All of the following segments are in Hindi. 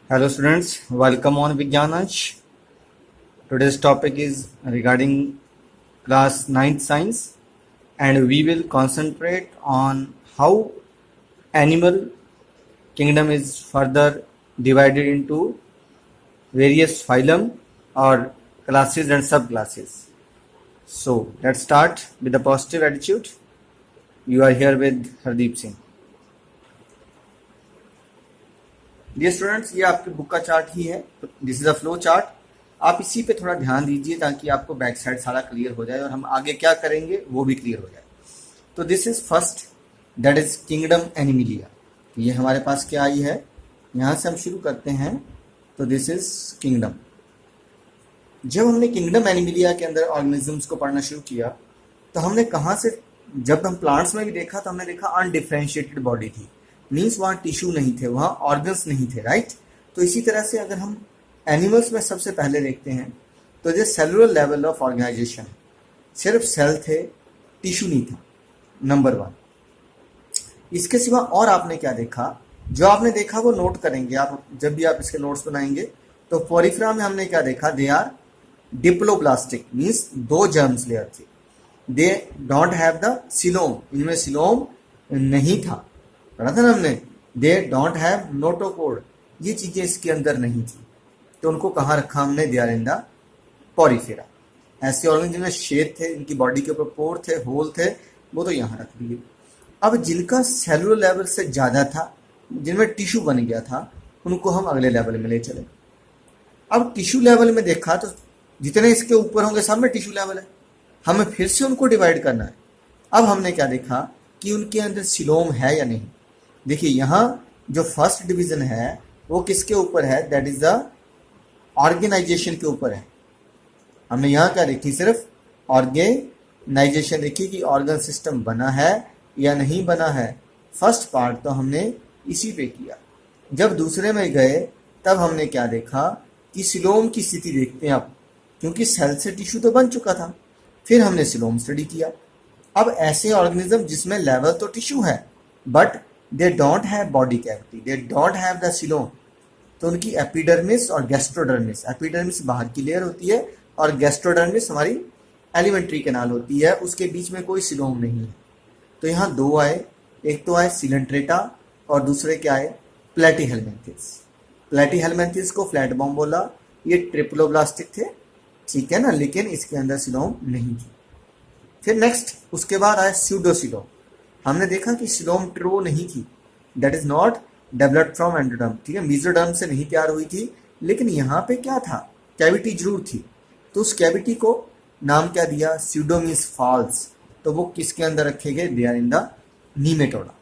Hello students, welcome on Vigyanansh. Today's topic is regarding class 9th science and we will concentrate on how animal kingdom is further divided into various phylum or classes and subclasses. So let's start with the positive attitude. You are here with Hardeep Singh. Dear students, ये आपकी बुक का चार्ट ही है. This is a flow chart. आप इसी पे थोड़ा ध्यान दीजिए ताकि आपको बैक साइड सारा क्लियर हो जाए और हम आगे क्या करेंगे वो भी क्लियर हो जाए. तो this is first, that is kingdom Animalia. ये हमारे पास क्या आई है, यहाँ से हम शुरू करते हैं. तो दिस इज किंगडम. जब हमने किंगडम एनिमिलिया के अंदर ऑर्गेनिजम्स को पढ़ना शुरू किया तो हमने कहाँ से, जब हम प्लांट्स में भी देखा तो हमने देखा अनडिफरेंशिएटेड बॉडी थी. मीन्स वहाँ टिश्यू नहीं थे, वहाँ ऑर्गन्स नहीं थे, राइट. तो इसी तरह से अगर हम एनिमल्स में सबसे पहले देखते हैं तो जो सेलुलर लेवल ऑफ ऑर्गेनाइजेशन, सिर्फ सेल थे, टिश्यू नहीं था, नंबर 1. इसके सिवा और आपने क्या देखा, जो आपने देखा वो नोट करेंगे आप जब भी आप इसके नोट्स बनाएंगे. तो पोरिफेरा में हमने क्या देखा, they are diploblastic, means 2 germs layer थी. They don't have the coelom, इनमें सिलोम नहीं था, पढ़ा था ना हमने. दे डोंट हैव नोटोकोड, ये चीजें इसके अंदर नहीं थी. तो उनको कहाँ रखा हमने, they are in the Porifera. ऐसे ऑर्गन जिनमें शेड थे, इनकी बॉडी के ऊपर पोर थे, होल थे, वो तो यहाँ रख दिए. अब जिनका सेलुलर लेवल से ज्यादा था, जिनमें टिश्यू बन गया था, उनको हम अगले लेवल में ले चले. अब टिश्यू लेवल में देखा तो जितने इसके ऊपर होंगे सब में टिश्यू लेवल है, हमें फिर से उनको डिवाइड करना है. अब हमने क्या देखा कि उनके अंदर सिलोम है या नहीं. देखिए यहाँ जो फर्स्ट डिवीजन है वो किसके ऊपर है, दैट इज द ऑर्गेनाइजेशन के ऊपर है. हमने यहाँ क्या देखी, सिर्फ ऑर्गेनाइजेशन देखी कि ऑर्गन सिस्टम बना है या नहीं बना है. फर्स्ट पार्ट तो हमने इसी पे किया. जब दूसरे में गए तब हमने क्या देखा कि सिलोम की स्थिति देखते हैं अब, क्योंकि सेल से टिश्यू तो बन चुका था. फिर हमने सिलोम स्टडी किया. अब ऐसे ऑर्गेनिज्म जिसमें लेवल तो टिश्यू है but they don't have body cavity, they don't have the coelom, तो उनकी एपिडर्मिस और गैस्ट्रोडर्मिस, एपिडर्मिस बाहर की लेयर होती है और गैस्ट्रोडर्मिस हमारी एलिमेंट्री कैनाल होती है, उसके बीच में कोई सिलोम नहीं है. तो यहाँ 2 आए, एक तो आए सिलेंट्रेटा और दूसरे क्या आए, प्लेटीहेलमिन्थेस. प्लेटीहेलमिन्थेस को फ्लैट बॉम्ब बोला, ये ट्रिप्लोब्लास्टिक थे, ठीक है ना, लेकिन इसके अंदर सिलोम नहीं थी. फिर नेक्स्ट उसके बाद आया स्यूडोसिलोम. हमने देखा कि सिलोम ट्रू नहीं थी, that is not developed from endoderm, ठीक है, मेसोडर्म से नहीं तैयार हुई थी. लेकिन यहाँ पे क्या था, कैविटी जरूर थी. तो उस कैविटी को नाम क्या दिया, स्यूडो मीन्स फॉल्स. तो वो किसके अंदर रखे गए, दे आर इन द नीमेटोडा.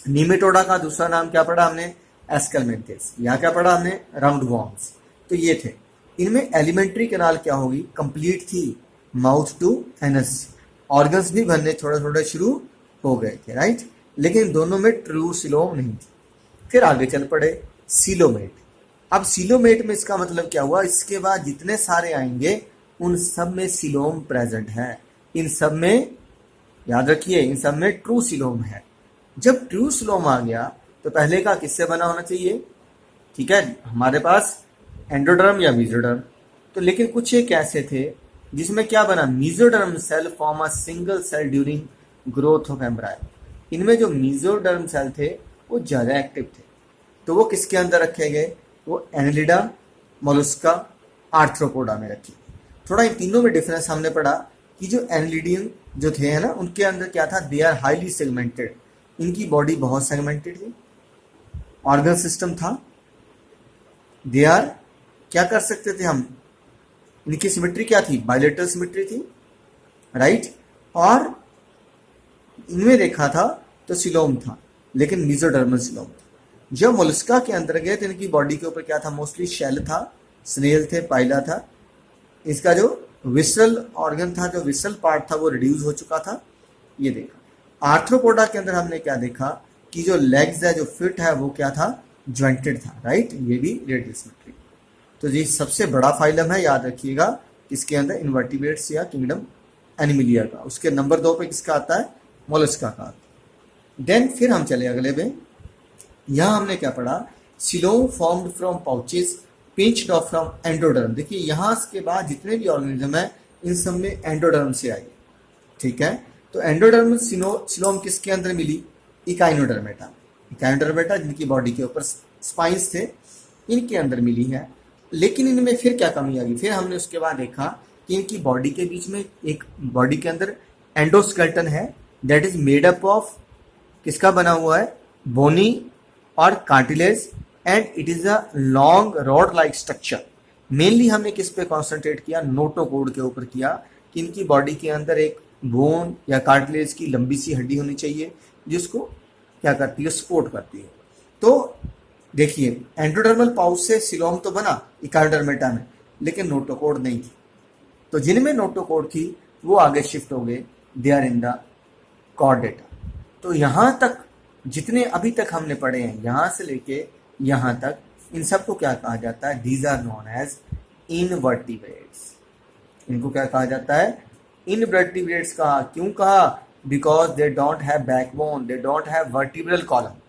नीमेटोडा का दूसरा नाम क्या पढ़ा हमने, एस्केलमेंथेस. यहाँ क्या पढ़ा हमने, राउंड वॉर्म्स. तो ये थे. इनमें एलिमेंट्री कैनाल क्या होगी, कंप्लीट थी, माउथ टू एनस. ऑर्गन्स भी बनने थोड़े थोड़े शुरू हो गए थे, राइट. लेकिन दोनों में ट्रू सिलोम नहीं थी. फिर आगे चल पड़े सीलोमेट. अब सीलोमेट में इसका मतलब क्या हुआ, इसके बाद जितने सारे आएंगे उन सब में सिलोम प्रेजेंट है. इन सब में याद रखिए, इन सब में ट्रू सिलोम है. जब ट्रू सिलोम आ गया तो पहले का किससे बना होना चाहिए, ठीक है, हमारे पास एंडोडर्म या मेसोडर्म. तो लेकिन कुछ एक ऐसे थे जिसमें क्या बना, mesoderm cell form a single cell during growth of embryo. इनमें जो मेसोडर्म सेल थे वो ज्यादा एक्टिव थे. तो वो किसके अंदर रखे गए, वो एनेलिडा, मोलस्का, आर्थ्रोपोडा में रखी. थोड़ा इन तीनों में डिफरेंस हमने पढ़ा कि जो एनेलिडियन जो थे है ना, उनके अंदर क्या था, दे आर हाईली सेगमेंटेड. इनकी बॉडी बहुत सेगमेंटेड थी, ऑर्गन सिस्टम था, दे आर क्या कर सकते थे हम, इनकी सिमेट्री क्या थी, बायलेटरल सिमेट्री थी, राइट. और इनमें देखा था तो सिलोम था, लेकिन मेसोडर्मल सिलोम था. जब मोलस्का के अंदर गए तो इनकी बॉडी के ऊपर क्या था, मोस्टली शेल था, स्नेल थे, पाइला था. इसका जो विसरल ऑर्गन था, जो विसरल पार्ट था, वो रिड्यूस हो चुका था, ये देखा. आर्थ्रोपोडा के अंदर हमने क्या देखा कि जो लेग्स है, जो फिट है, वो क्या था, ज्वाइंटेड था, राइट. ये भी रेडियल सिमेट्री. तो ये सबसे बड़ा फाइलम है, याद रखिएगा, इसके अंदर इन्वर्टिब्रेट्स या किंगडम एनिमिलिया का. उसके नंबर 2 पे किसका आता है, मोलस्का का. देन फिर हम चले अगले में. यहाँ हमने क्या पढ़ा, coelom formed from pouches pinched of from endoderm. देखिए यहाँ के बाद जितने भी ऑर्गेनिज्म है इन सब में एंडोडर्म से आई, ठीक है। तो एंडोडर्म सिलोम किसके अंदर मिली? इकाइनोडर्मेटा। इकाइनोडर्मेटा जिनकी बॉडी के ऊपर स्पाइंस थे, इनके अंदर मिली है। लेकिन इनमें फिर क्या कमी आ गई? फिर हमने उसके बाद देखा कि इनकी बॉडी के बीच में एक बॉडी के अंदर एंडोस्केलेटन है, that is made up of, किसका बना हुआ है? बोनी और cartilage, and it is a long rod like structure. Mainly हमने किस पे कॉन्सेंट्रेट किया? नोटोकॉर्ड के ऊपर किया कि इनकी बॉडी के अंदर एक बोन या कार्टिलेज की लंबी सी हड्डी होनी चाहिए जिसको क्या करती है? सपोर्ट करती है। तो देखिए एंडोडर्मल पाउच से सिलोम तो बना इकाइनोडर्मेटा में, लेकिन नोटोकॉर्ड नहीं थी। तो जिनमें नोटोकॉर्ड थी वो आगे शिफ्ट हो गए, they are in the Chordata. तो यहाँ तक जितने अभी तक हमने पढ़े हैं, यहाँ से लेके यहाँ तक, इन सबको क्या कहा जाता है? These are known as invertebrates. इनको क्या कहा जाता है? इनवर्टिब्रेट्स कहा। क्यों कहा? Because they don't have backbone, they don't have vertebral column.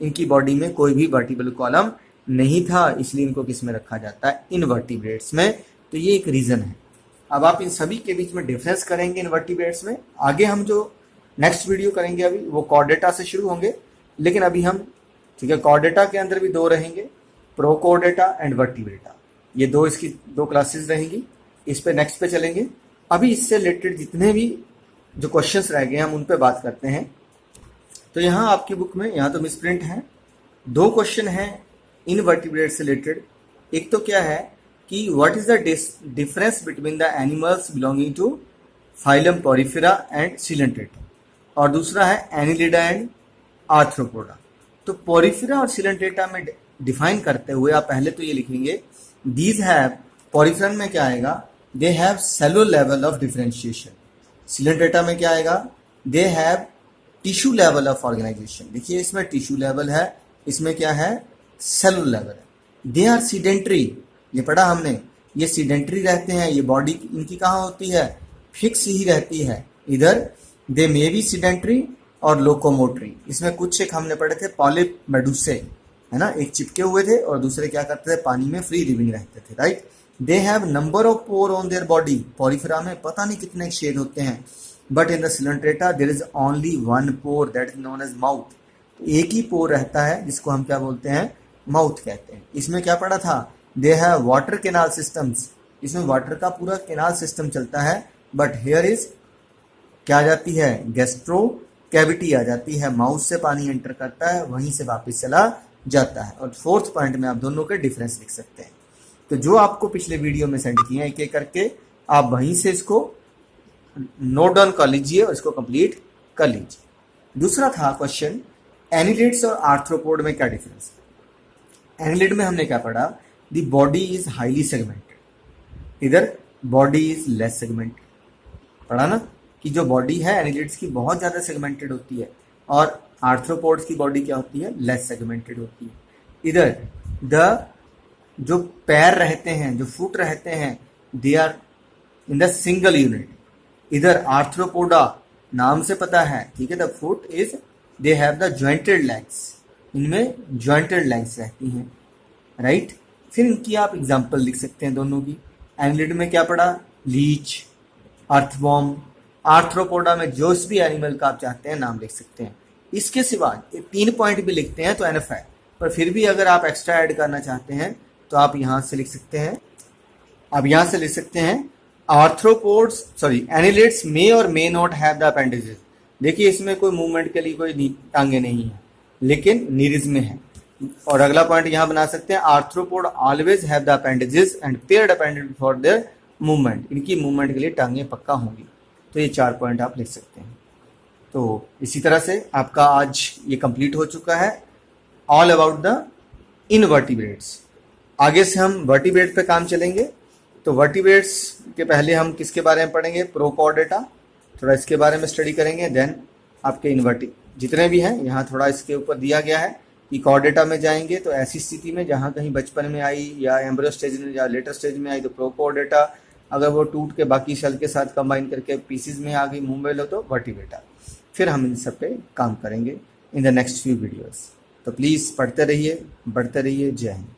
इनकी बॉडी में कोई भी वर्टिब्रल कॉलम नहीं था, इसलिए इनको किस में रखा जाता है? इनवर्टिब्रेट्स में। तो ये एक रीजन है। अब आप इन सभी के बीच में डिफरेंस करेंगे इनवर्टिब्रेट्स में। आगे हम जो नेक्स्ट वीडियो करेंगे अभी वो कॉर्डेटा से शुरू होंगे, लेकिन अभी हम, ठीक है, कॉर्डेटा के अंदर भी दो रहेंगे, प्रोकॉर्डेटा एंड वर्टिब्रेटा। ये दो, इसकी दो क्लासेस रहेंगी। इस पे नेक्स्ट पे चलेंगे। अभी इससे रिलेटेड जितने भी जो क्वेश्चंस रह गए हम उन पे बात करते हैं। तो यहाँ आपकी बुक में, यहाँ तो मिस प्रिंट है, दो क्वेश्चन हैं इनवर्टिब्रेट से रिलेटेड। एक तो क्या है कि what is the difference between the animals belonging to phylum Porifera and Coelenterata, और दूसरा है एनिलिडा एंड आर्थ्रोपोडा। तो पोरिफेरा और सिलेंट्रेटा में डिफाइन करते हुए आप पहले तो ये लिखेंगे, दीज हैव, पोरिफेरा में क्या आएगा? They have cellular level of differentiation. Coelenterata में क्या आएगा? They have tissue level of organisation. देखिए इसमें टिश्यू लेवल है, इसमें क्या है? सेलुलर लेवल है। दे आर सीडेंट्री, ये पढ़ा हमने, ये सीडेंट्री रहते हैं। ये बॉडी इनकी कहाँ होती है? फिक्स ही रहती है। इधर दे मे बी सीडेंट्री और लोकोमोटरी। इसमें कुछ एक हमने पढ़े थे पॉलिप मेडुसे, है ना, एक चिपके हुए थे और दूसरे क्या करते थे? पानी में फ्री लिविंग रहते थे, right. They have number of pore on their body. Porifera में पता नहीं कितने शेड होते हैं, but in the coelenterata there is only one pore, that is known as mouth. तो एक ही पोर रहता है जिसको हम क्या बोलते हैं? माउथ कहते हैं। इसमें क्या पढ़ा था? They have water canal systems. इसमें वाटर का पूरा कैनाल सिस्टम चलता है, बट हेयर इज क्या आ जाती है? गैस्ट्रो कैविटी आ जाती है। माउथ से पानी एंटर करता है, वहीं से वापस चला जाता है। और फोर्थ पॉइंट में आप दोनों के डिफरेंस लिख सकते हैं। तो जो आपको पिछले वीडियो में सेंड किए हैं एक एक करके, आप वहीं से इसको नोट डाउन कर लीजिए और इसको कंप्लीट कर लीजिए। दूसरा था क्वेश्चन, एनिलिड्स और आर्थ्रोपोड में क्या डिफरेंस है? एनिलिड में हमने क्या पढ़ा? The body is highly segmented, इधर बॉडी इज लेस सेगमेंटेड। पढ़ा ना कि जो बॉडी है एनिलिड्स की बहुत ज्यादा सेगमेंटेड होती है, और आर्थ्रोपोड्स की बॉडी क्या होती है? लेस सेगमेंटेड होती है। इधर द जो पैर रहते हैं, जो फुट रहते हैं, they are in the single unit. इधर आर्थ्रोपोडा नाम से पता है, ठीक है, the foot is, they have the jointed legs, इनमें जॉइंटेड लेग्स रहती हैं, राइट। फिर इनकी आप एग्जांपल लिख सकते हैं दोनों की। एनिलिड में क्या पढ़ा? Leach, earthworm. आर्थ्रोपोडा में जो भी एनिमल का आप चाहते हैं नाम लिख सकते हैं। इसके सिवा 3 पॉइंट भी लिखते हैं तो एनफ है, पर फिर भी अगर आप एक्स्ट्रा ऐड करना चाहते हैं तो आप यहां से लिख सकते हैं, आप यहां से लिख सकते हैं आर्थ्रोपोड्स, सॉरी, एनिलिड्स मे और may not have the appendages. देखिए इसमें कोई मूवमेंट के लिए कोई टांगे नहीं है, लेकिन नीरिज में है। और अगला पॉइंट यहां बना सकते हैं, arthropod always have the appendages and paired appendage for their movement. इनकी मूवमेंट के लिए टांगे पक्का होंगी। तो ये 4 पॉइंट आप लिख सकते हैं। तो इसी तरह से आपका आज ये कंप्लीट हो चुका है, ऑल अबाउट द इनवर्टिब्रेट्स। आगे से हम वर्टिब्रेट पे काम चलेंगे। तो वर्टिब्रेट्स के पहले हम किसके बारे में पढ़ेंगे? प्रोकॉर्डेटा, थोड़ा इसके बारे में स्टडी करेंगे। देन आपके इनवर्टि जितने भी हैं, यहाँ थोड़ा इसके ऊपर दिया गया है कि कॉर्डेटा में जाएंगे तो ऐसी स्थिति में जहाँ कहीं बचपन में आई या एम्ब्रियो स्टेज में या लेटर स्टेज में आई तो प्रोकॉर्डेटा, अगर वो टूट के बाकी सेल के साथ कंबाइन करके पीसीज में आ गई, मूव में लो तो वर्टिब्रेटा। फिर हम इन सब पे काम करेंगे in the next few videos. तो प्लीज़ पढ़ते रहिए, बढ़ते रहिए। जय हिंद।